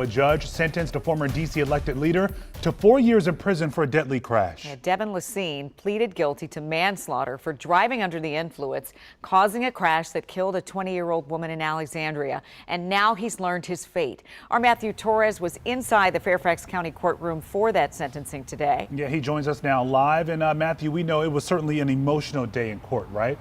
A judge sentenced a former D.C. elected leader to 4 years in prison for a deadly crash. Deon Lesesne pleaded guilty to manslaughter for driving under the influence, causing a crash that killed a 20-year-old woman in Alexandria. And now he's learned his fate. Our Matthew Torres was inside the Fairfax County courtroom for that sentencing today. Yeah, he joins us now live. And Matthew, we know it was certainly an emotional day in court, right?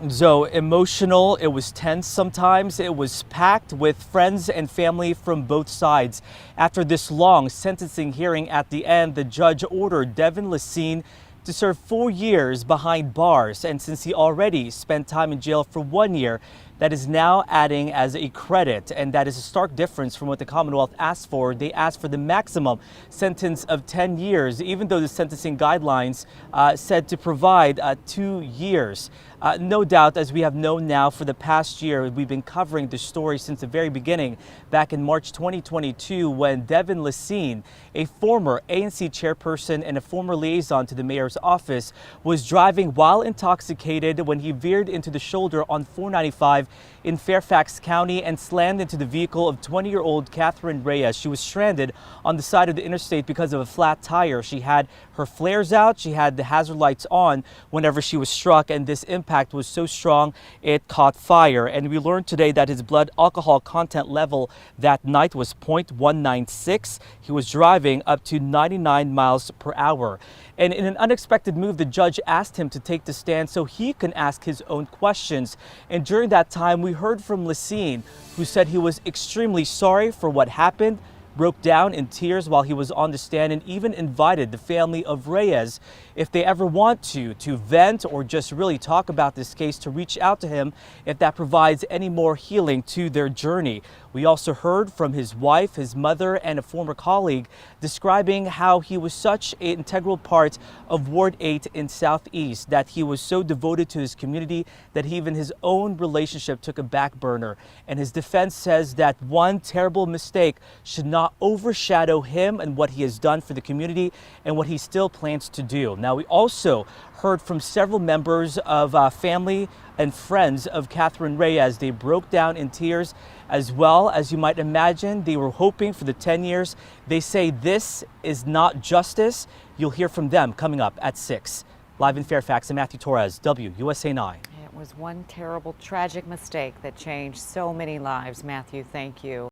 So emotional, it was tense sometimes. It was packed with friends and family from both sides. After this long sentencing hearing at the end, the judge ordered Deon Lesesne to serve 4 years behind bars. And since he already spent time in jail for 1 year, that is now adding as a credit. And that is a stark difference from what the Commonwealth asked for. They asked for the maximum sentence of 10 years, even though the sentencing guidelines said to provide 2 years. No doubt, as we have known now for the past year, we've been covering the story since the very beginning, back in March 2022, when Deon Lesesne, a former ANC chairperson and a former liaison to the mayor's office, was driving while intoxicated when he veered into the shoulder on 495 in Fairfax County and slammed into the vehicle of 20-year-old Catherine Reyes. She was stranded on the side of the interstate because of a flat tire. She had her flares out, she had the hazard lights on whenever she was struck, and this impact was so strong it caught fire. And we learned today that his blood alcohol content level that night was 0.196. He was driving up to 99 miles per hour. And in an unexpected move, the judge asked him to take the stand so he can ask his own questions. And during that time, we heard from Lesesne, who said he was extremely sorry for what happened, broke down in tears while he was on the stand, and even invited the family of Reyes, if they ever want to vent or just really talk about this case, to reach out to him if that provides any more healing to their journey. We also heard from his wife, his mother, and a former colleague describing how he was such an integral part of Ward 8 in Southeast, that he was so devoted to his community that even his own relationship took a back burner. And his defense says that one terrible mistake should not overshadow him and what he has done for the community and what he still plans to do. Now, we also heard from several members of family and friends of Catherine Reyes. They broke down in tears as well. As you might imagine, they were hoping for the 10 years. They say this is not justice. You'll hear from them coming up at 6. Live in Fairfax, I'm Matthew Torres, WUSA 9. It was one terrible, tragic mistake that changed so many lives. Matthew, thank you.